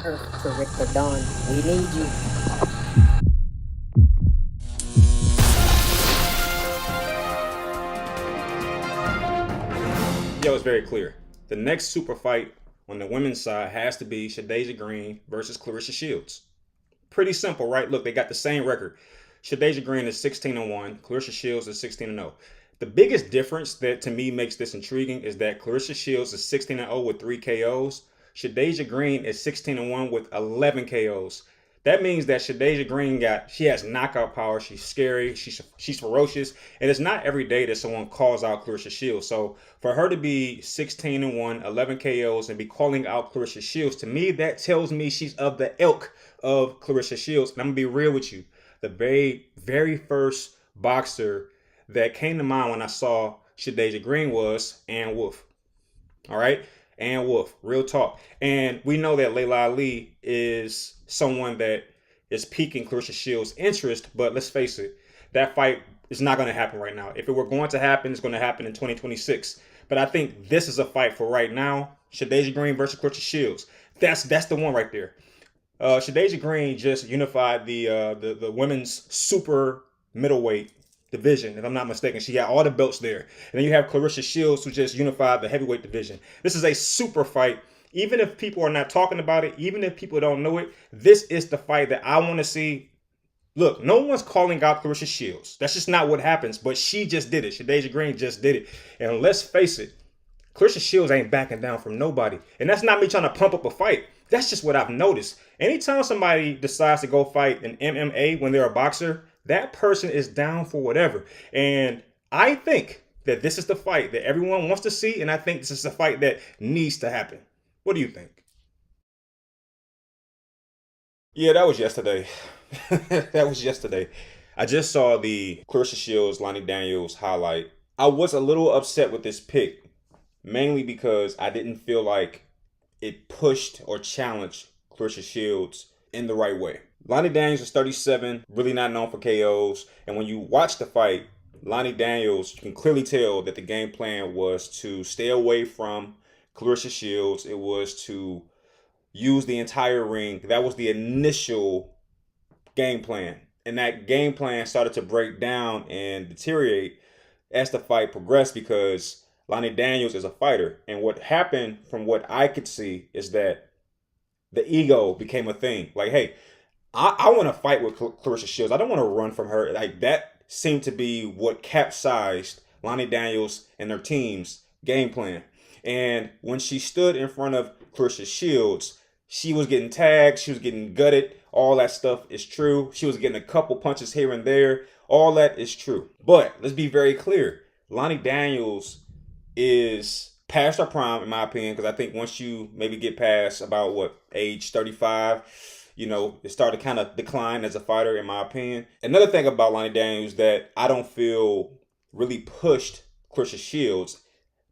Earth to Richter Dawn. We need you. Yo, it's very clear. The next super fight on the women's side has to be Shadasia Green versus Claressa Shields. Pretty simple, right? Look, they got the same record. Shadasia Green is 16-1, Claressa Shields is 16-0. The biggest difference that to me makes this intriguing is that Claressa Shields is 16-0 with 3 KOs. Shadasia Green is 16-1 with 11 KOs. That means that Shadasia Green she has knockout power. She's scary. She's ferocious. And it's not every day that someone calls out Claressa Shields. So for her to be 16-1, 11 KOs, and be calling out Claressa Shields, to me, that tells me she's of the ilk of Claressa Shields. And I'm going to be real with you. The very, very first boxer that came to mind when I saw Shadasia Green was Ann Wolfe. All right? Ann Wolfe, real talk. And we know that Layla Ali is someone that is piquing Claressa Shields' interest, but let's face it, that fight is not going to happen right now. If it were going to happen, it's going to happen in 2026. But I think this is a fight for right now. Shadasia Green versus Claressa Shields. That's the one right there. Shadasia Green just unified the women's super middleweight division, if I'm not mistaken. She got all the belts there. And then you have Claressa Shields, who just unified the heavyweight division. This is a super fight. Even if people are not talking about it, even if people don't know it, this is the fight that I want to see. Look, no one's calling out Claressa Shields. That's just not what happens. But she just did it. Shadasia Green just did it. And let's face it, Claressa Shields ain't backing down from nobody. And that's not me trying to pump up a fight. That's just what I've noticed. Anytime somebody decides to go fight in MMA when they're a boxer, that person is down for whatever. And I think that this is the fight that everyone wants to see. And I think this is the fight that needs to happen. What do you think? Yeah, that was yesterday. That was yesterday. I just saw the Claressa Shields, Lonnie Daniels highlight. I was a little upset with this pick, mainly because I didn't feel like it pushed or challenged Claressa Shields in the right way. Lonnie Daniels is 37, really not known for KOs. And when you watch the fight, Lonnie Daniels, you can clearly tell that the game plan was to stay away from Claressa Shields. It was to use the entire ring. That was the initial game plan. And that game plan started to break down and deteriorate as the fight progressed because Lonnie Daniels is a fighter. And what happened from what I could see is that the ego became a thing. Like, hey, I want to fight with Claressa Shields. I don't want to run from her. Like, that seemed to be what capsized Lonnie Daniels and their team's game plan. And when she stood in front of Claressa Shields, she was getting tagged. She was getting gutted. All that stuff is true. She was getting a couple punches here and there. All that is true. But let's be very clear. Lonnie Daniels is past her prime, in my opinion, because I think once you maybe get past about age 35, it started to kind of decline as a fighter, in my opinion. Another thing about Lonnie Daniels that I don't feel really pushed Claressa Shields,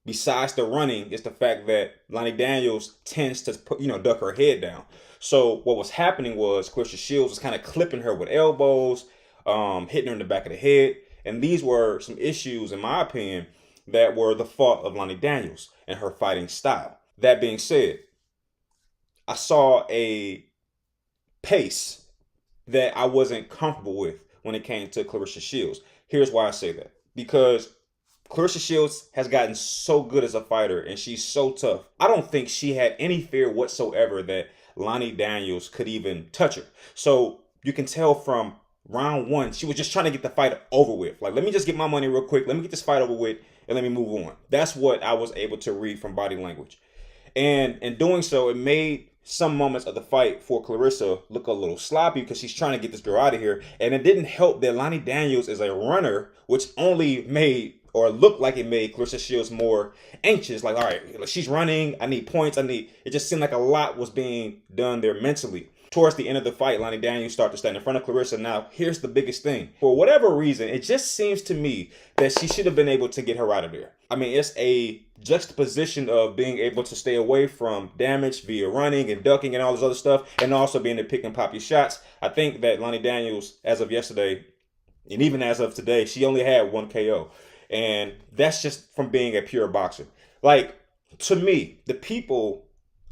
besides the running, is the fact that Lonnie Daniels tends to duck her head down. So what was happening was Claressa Shields was kind of clipping her with elbows, hitting her in the back of the head. And these were some issues, in my opinion, that were the fault of Lonnie Daniels and her fighting style. That being said, I saw a pace that I wasn't comfortable with when it came to Claressa Shields. Here's why I say that. Because Claressa Shields has gotten so good as a fighter and she's so tough. I don't think she had any fear whatsoever that Lonnie Daniels could even touch her. So you can tell from round one, she was just trying to get the fight over with. Like, let me just get my money real quick. Let me get this fight over with and let me move on. That's what I was able to read from body language. And in doing so, it made some moments of the fight for Claressa look a little sloppy because she's trying to get this girl out of here. And it didn't help that Lonnie Daniels is a runner, which only made or looked like it made Claressa Shields more anxious. Like, all right, she's running. I need points. It just seemed like a lot was being done there mentally. Towards the end of the fight, Lonnie Daniels started to stand in front of Claressa. Now, here's the biggest thing. For whatever reason, it just seems to me that she should have been able to get her out of there. I mean, it's a juxtaposition of being able to stay away from damage via running and ducking and all this other stuff, and also being able to pick and pop your shots. I think that Lonnie Daniels, as of yesterday, and even as of today, she only had 1 KO. And that's just from being a pure boxer. Like, to me, the people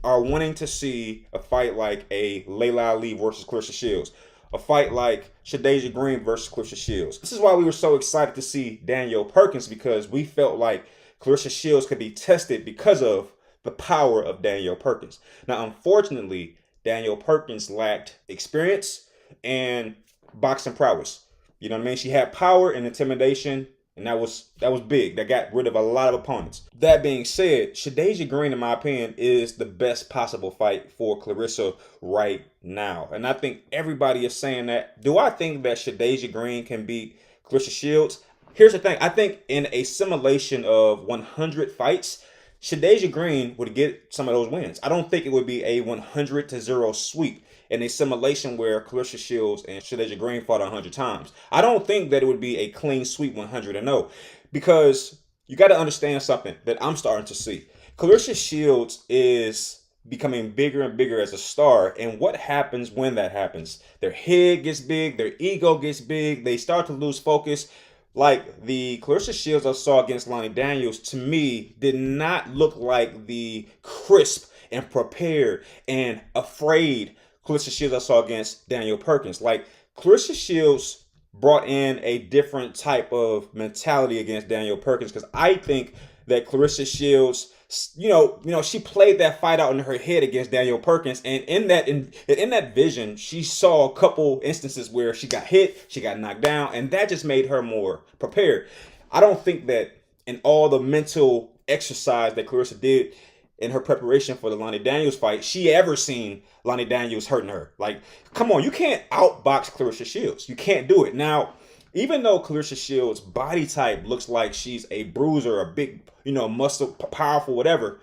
are wanting to see a fight like a Layla Ali versus Claressa Shields, a fight like Shadasia Green versus Claressa Shields. This is why we were so excited to see Danielle Perkins, because we felt like Claressa Shields could be tested because of the power of Danielle Perkins. Now, unfortunately, Danielle Perkins lacked experience and boxing prowess. You know what I mean? She had power and intimidation, and that was big. That got rid of a lot of opponents. That being said, Shadasia Green, in my opinion, is the best possible fight for Claressa right now. And I think everybody is saying that. Do I think that Shadasia Green can beat Claressa Shields? Here's the thing. I think in a simulation of 100 fights, Shadasia Green would get some of those wins. I don't think it would be a 100-0 sweep in a simulation where Claressa Shields and Shadasia Green fought 100 times. I don't think that it would be a clean sweep 100-0, because you got to understand something that I'm starting to see. Claressa Shields is becoming bigger and bigger as a star, and what happens when that happens? Their head gets big, their ego gets big, they start to lose focus. Like the Claressa Shields I saw against Lonnie Daniels, to me, did not look like the crisp and prepared and afraid Claressa Shields I saw against Danielle Perkins. Like, Claressa Shields brought in a different type of mentality against Danielle Perkins, because I think that Claressa Shields, she played that fight out in her head against Danielle Perkins, and in that vision, she saw a couple instances where she got hit, she got knocked down, and that just made her more prepared. I don't think that in all the mental exercise that Claressa did in her preparation for the Lonnie Daniels fight, she ever seen Lonnie Daniels hurting her. Like, come on, you can't outbox Claressa Shields. You can't do it. Now, even though Claressa Shields' body type looks like she's a bruiser, a big, muscle, powerful, whatever,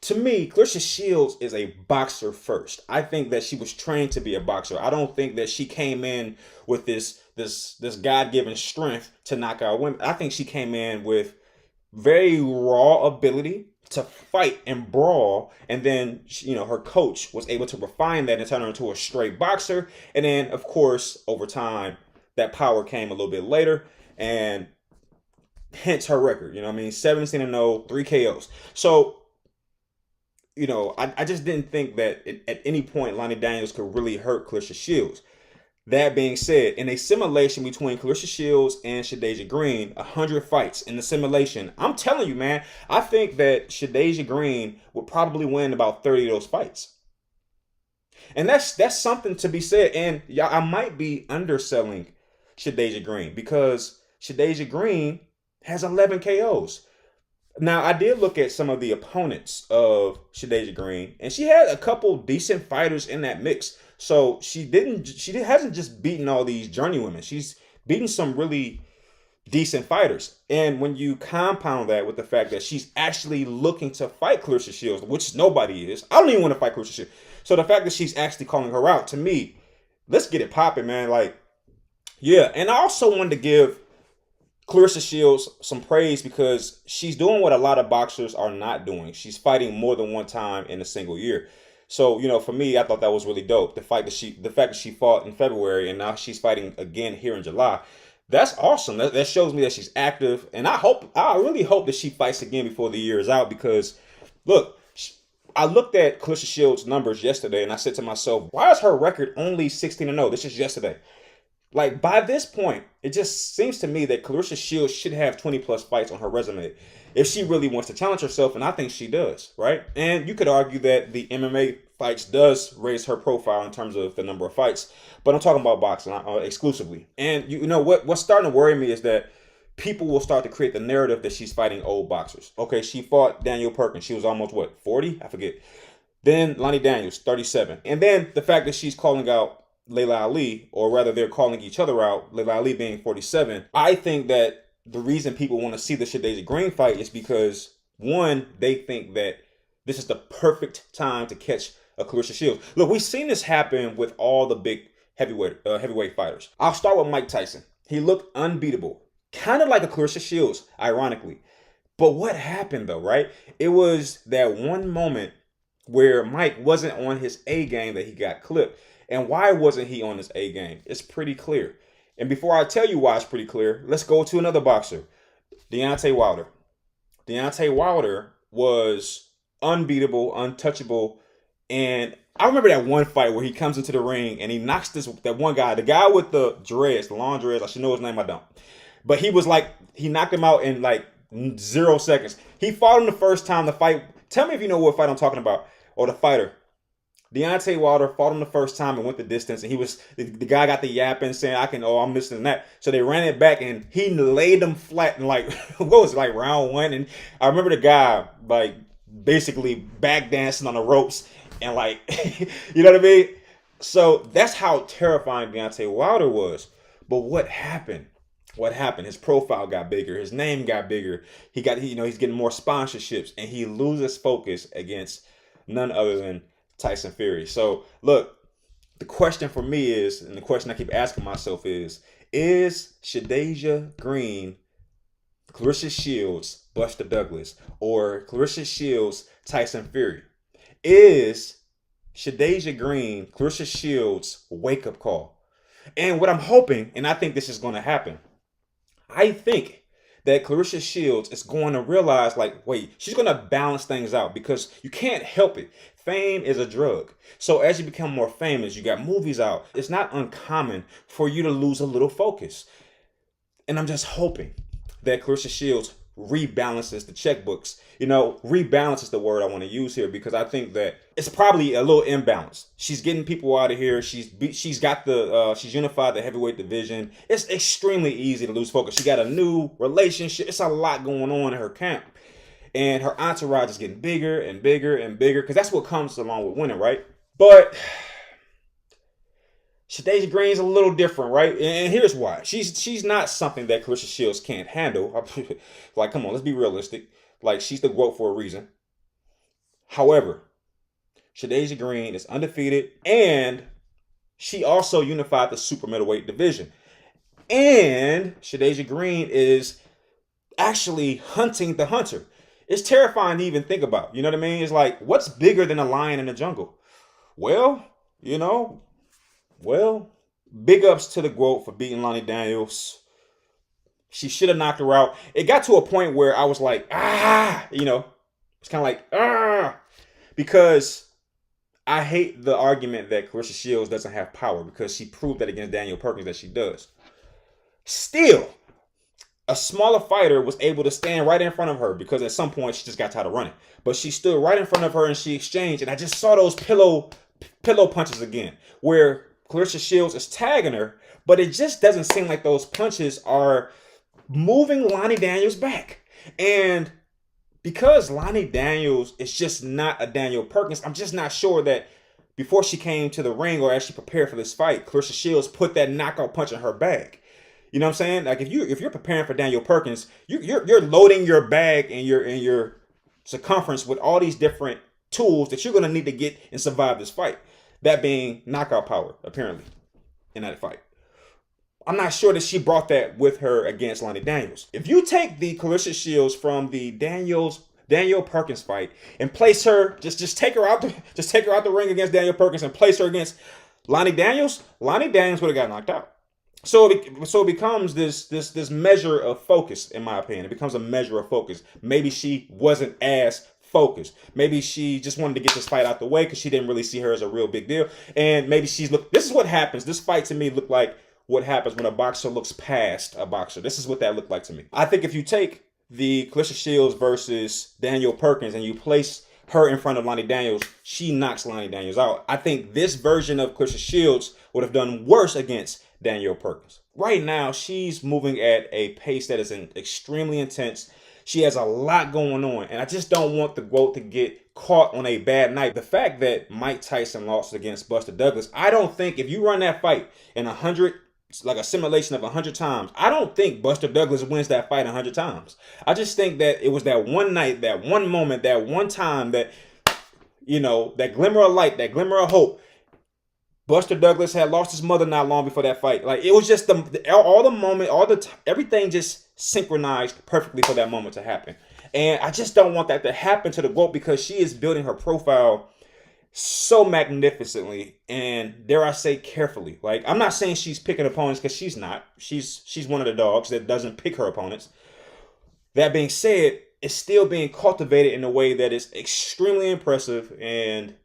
to me, Claressa Shields is a boxer first. I think that she was trained to be a boxer. I don't think that she came in with this God-given strength to knock out women. I think she came in with very raw ability to fight and brawl, and then her coach was able to refine that and turn her into a straight boxer. And then, of course, over time, that power came a little bit later, and hence her record. 17-0, 3 KOs. So, I just didn't think that at any point Lonnie Daniels could really hurt Claressa Shields. That being said, in a simulation between Claressa Shields and Shadasia Green, 100 fights in the simulation, I'm telling you, man, I think that Shadasia Green would probably win about 30 of those fights. And that's something to be said. And I might be underselling Shadasia Green, because Shadasia Green has 11 KOs. Now, I did look at some of the opponents of Shadasia Green, and she had a couple decent fighters in that mix. So she hasn't just beaten all these journeywomen. She's beaten some really decent fighters. And when you compound that with the fact that she's actually looking to fight Claressa Shields, which nobody is. I don't even want to fight Claressa Shields. So the fact that she's actually calling her out, to me, let's get it popping, man. Like, yeah. And I also wanted to give Claressa Shields some praise, because she's doing what a lot of boxers are not doing. She's fighting more than one time in a single year. So, for me, I thought that was really dope. The fact that she fought in February and now she's fighting again here in July. That's awesome. That shows me that she's active. And I really hope that she fights again before the year is out, because look, I looked at Claressa Shields' numbers yesterday and I said to myself, why is her record only 16-0? This is yesterday. Like, by this point, it just seems to me that Claressa Shields should have 20 plus fights on her resume if she really wants to challenge herself, and I think she does, right? And you could argue that the MMA fights does raise her profile in terms of the number of fights, but I'm talking about boxing exclusively. And what's starting to worry me is that people will start to create the narrative that she's fighting old boxers. Okay, she fought Danielle Perkins. She was almost, 40? I forget. Then Lonnie Daniels, 37. And then the fact that she's calling out Layla Ali, or rather they're calling each other out, Layla Ali being 47. I think that the reason people want to see the Shadasia Green fight is because, one, they think that this is the perfect time to catch a Claressa Shields. Look, we've seen this happen with all the big heavyweight fighters. I'll start with Mike Tyson. He looked unbeatable, kind of like a Claressa Shields, ironically. But what happened though, right? It was that one moment where Mike wasn't on his A game that he got clipped. And why wasn't he on his A game? It's pretty clear. And before I tell you why it's pretty clear, let's go to another boxer, Deontay Wilder. Deontay Wilder was unbeatable, untouchable And I remember that one fight where he comes into the ring and he knocks that one guy, the guy with the dreads, the long dreads. I should know his name. I don't. But he was like, he knocked him out in like 0 seconds. He fought him the first time. The fight. Tell me if you know what fight I'm talking about, or the fighter. Deontay Wilder fought him the first time and went the distance, and he was the guy got the yapping saying I'm missing that. So they ran it back and he laid him flat in like what was it, like round one. And I remember the guy like basically back dancing on the ropes and like you know what I mean. So that's how terrifying Deontay Wilder was. But what happened? What happened? His profile got bigger. His name got bigger. He's getting more sponsorships, and he loses focus against none other than Tyson Fury. So look, the question for me is, and the question I keep asking myself is Shadasia Green, Claressa Shields, Buster Douglas, or Claressa Shields, Tyson Fury? Is Shadasia Green, Claressa Shields' wake-up call? And what I'm hoping, and I think this is going to happen, I think that Claressa Shields is going to realize, like, wait, she's going to balance things out because you can't help it. Fame is a drug. So as you become more famous, you got movies out. It's not uncommon for you to lose a little focus. And I'm just hoping that Claressa Shields rebalances the checkbooks. Rebalance is the word I want to use here because I think that it's probably a little imbalance. She's getting people out of here. She's unified the heavyweight division. It's extremely easy to lose focus. She got a new relationship. It's a lot going on in her camp. And her entourage is getting bigger and bigger and bigger because that's what comes along with winning, right? But Shadasia Green's a little different, right? And here's why. She's not something that Claressa Shields can't handle. Like, come on, let's be realistic. Like, she's the GOAT for a reason. However, Shadasia Green is undefeated, and she also unified the super middleweight division. And Shadasia Green is actually hunting the hunter. It's terrifying to even think about. You know what I mean? It's like, what's bigger than a lion in the jungle? Well, big ups to the Gwoat for beating Lonnie Daniels. She should have knocked her out. It got to a point where I was like, it's kind of like, because I hate the argument that Claressa Shields doesn't have power because she proved that against Daniel Perkins that she does. Still, a smaller fighter was able to stand right in front of her because at some point she just got tired of running. But she stood right in front of her and she exchanged. And I just saw those pillow punches again where Claressa Shields is tagging her, but it just doesn't seem like those punches are moving Lonnie Daniels back. And because Lonnie Daniels is just not a Daniel Perkins, I'm just not sure that before she came to the ring or as she prepared for this fight, Claressa Shields put that knockout punch in her bag. You know what I'm saying? Like if you're preparing for Daniel Perkins, you're loading your bag and your circumference with all these different tools that you're going to need to get and survive this fight. That being knockout power, apparently, in that fight. I'm not sure that she brought that with her against Lonnie Daniels. If you take the Claressa Shields from the Daniel Perkins fight and place her, just take her out the ring against Daniel Perkins and place her against Lonnie Daniels would have got knocked out. So it becomes this measure of focus, in my opinion. It becomes a measure of focus. Maybe she wasn't as focused. Maybe she just wanted to get this fight out the way because she didn't really see her as a real big deal. And maybe this is what happens. This fight to me looked like what happens when a boxer looks past a boxer. This is what that looked like to me. I think if you take the Claressa Shields versus Daniel Perkins and you place her in front of Lonnie Daniels, she knocks Lonnie Daniels out. I think this version of Claressa Shields would have done worse against Daniel Perkins. Right now, she's moving at a pace that is extremely intense. She has a lot going on, and I just don't want the GOAT to get caught on a bad night. The fact that Mike Tyson lost against Buster Douglas, I don't think if you run that fight in 100, like a simulation of 100 times, I don't think Buster Douglas wins that fight 100 times. I just think that it was that one night, that one moment, that one time that, that glimmer of light, that glimmer of hope. Buster Douglas had lost his mother not long before that fight. Like, it was just everything just synchronized perfectly for that moment to happen. And I just don't want that to happen to the GOAT because she is building her profile so magnificently and, dare I say, carefully. Like, I'm not saying she's picking opponents because she's not. She's one of the dogs that doesn't pick her opponents. That being said, it's still being cultivated in a way that is extremely impressive, and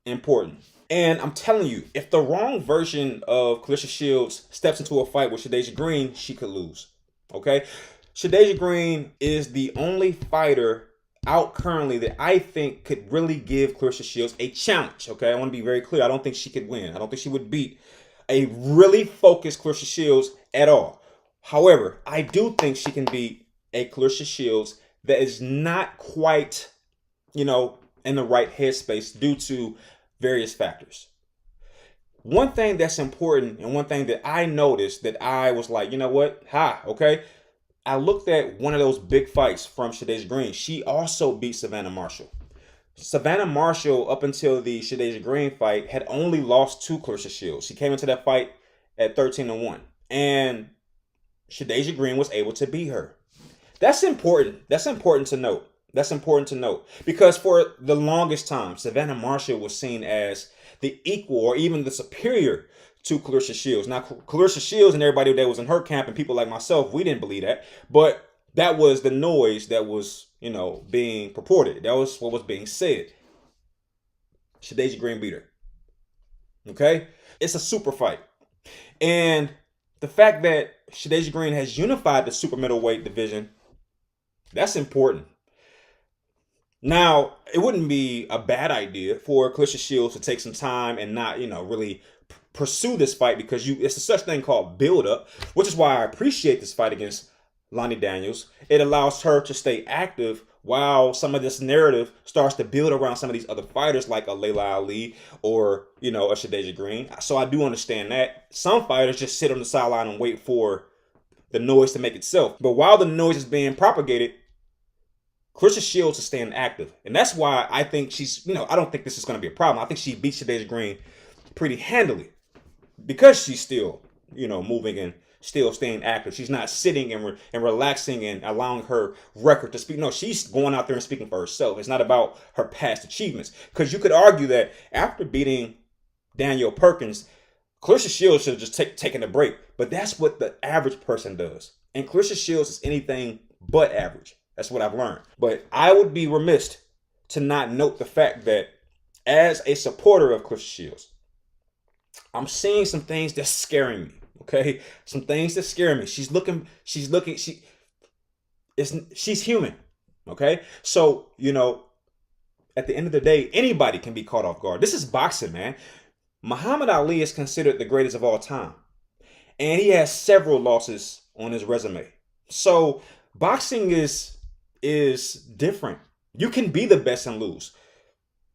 important. And I'm telling you, if the wrong version of Claressa Shields steps into a fight with Shadasia Green, she could lose. Okay? Shadasia Green is the only fighter out currently that I think could really give Claressa Shields a challenge. Okay? I want to be very clear. I don't think she could win. I don't think she would beat a really focused Claressa Shields at all. However, I do think she can beat a Claressa Shields that is not quite, in the right headspace due to various factors. One thing that's important and one thing that I noticed that I was like, you know what? Okay. I looked at one of those big fights from Shadasia Green. She also beat Savannah Marshall. Savannah Marshall, up until the Shadasia Green fight, had only lost to Claressa Shields. She came into that fight at 13-1. And Shadasia Green was able to beat her. That's important. That's important to note. Because for the longest time, Savannah Marshall was seen as the equal or even the superior to Claressa Shields. Now, Claressa Shields and everybody that was in her camp and people like myself, we didn't believe that. But that was the noise that was, being purported. That was what was being said. Shadasia Green beat her. Okay? It's a super fight. And the fact that Shadasia Green has unified the super middleweight division, that's important. Now, it wouldn't be a bad idea for Claressa Shields to take some time and not, really pursue this fight because it's a such thing called build up, which is why I appreciate this fight against Lonnie Daniels. It allows her to stay active while some of this narrative starts to build around some of these other fighters like a Layla Ali or, a Shadasia Green. So I do understand that. Some fighters just sit on the sideline and wait for the noise to make itself. But while the noise is being propagated, Claressa Shields is staying active. And that's why I think she's, I don't think this is going to be a problem. I think she beats Shadasia Green pretty handily because she's still, moving and still staying active. She's not sitting and relaxing and allowing her record to speak. No, she's going out there and speaking for herself. It's not about her past achievements. Because you could argue that after beating Danielle Perkins, Claressa Shields should have just taken a break. But that's what the average person does. And Claressa Shields is anything but average. That's what I've learned. But I would be remiss to not note the fact that as a supporter of Claressa Shields, I'm seeing some things that's scaring me. Okay? Some things that scare me. She's human. Okay? So, at the end of the day, anybody can be caught off guard. This is boxing, man. Muhammad Ali is considered the greatest of all time. And he has several losses on his resume. So boxing is different. You can be the best and lose.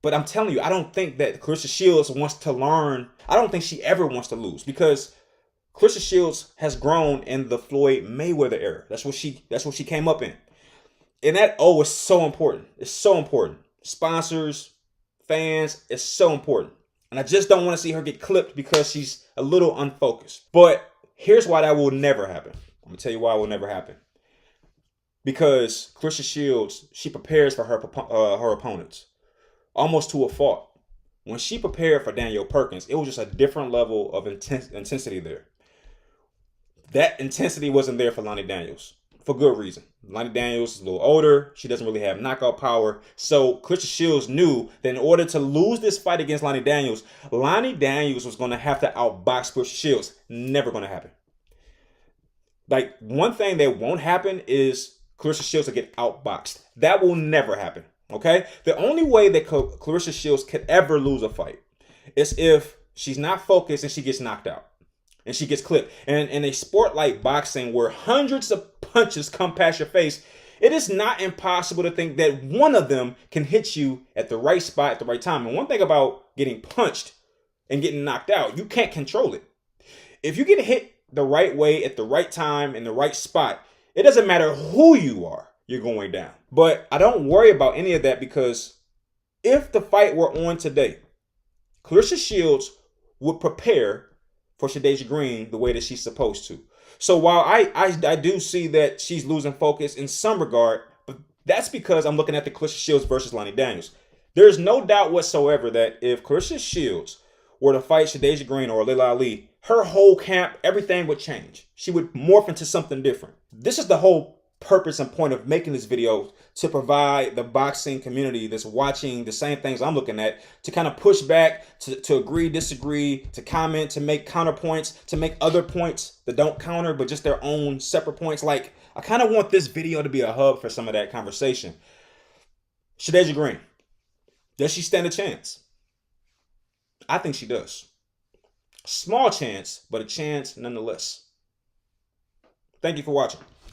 But I'm telling you, I don't think that Claressa Shields wants to learn. I don't think she ever wants to lose because Claressa Shields has grown in the Floyd Mayweather era. That's what she came up in. And that is so important. It's so important. Sponsors, fans, it's so important. And I just don't want to see her get clipped because she's a little unfocused. But here's why that will never happen. I'm going to tell you why it will never happen. Because Claressa Shields, she prepares for her opponents almost to a fault. When she prepared for Danielle Perkins, it was just a different level of intensity there. That intensity wasn't there for Lonnie Daniels for good reason. Lonnie Daniels is a little older. She doesn't really have knockout power. So Claressa Shields knew that in order to lose this fight against Lonnie Daniels was going to have to outbox Claressa Shields. Never going to happen. Like, one thing that won't happen is Claressa Shields will get outboxed. That will never happen. Okay? The only way that Claressa Shields could ever lose a fight is if she's not focused and she gets knocked out and she gets clipped. And in a sport like boxing where hundreds of punches come past your face, it is not impossible to think that one of them can hit you at the right spot at the right time. And one thing about getting punched and getting knocked out, you can't control it. If you get hit the right way at the right time in the right spot, it doesn't matter who you are, you're going down. But I don't worry about any of that because if the fight were on today, Claressa Shields would prepare for Shadasia Green the way that she's supposed to. So while I do see that she's losing focus in some regard, but that's because I'm looking at the Claressa Shields versus Lonnie Daniels. There's no doubt whatsoever that if Claressa Shields were to fight Shadasia Green or Layla Ali, her whole camp, everything would change. She would morph into something different. This is the whole purpose and point of making this video to provide the boxing community that's watching the same things I'm looking at to kind of push back, to agree, disagree, to comment, to make counterpoints, to make other points that don't counter, but just their own separate points. Like, I kind of want this video to be a hub for some of that conversation. Shadasia Green, does she stand a chance? I think she does. Small chance, but a chance nonetheless. Thank you for watching.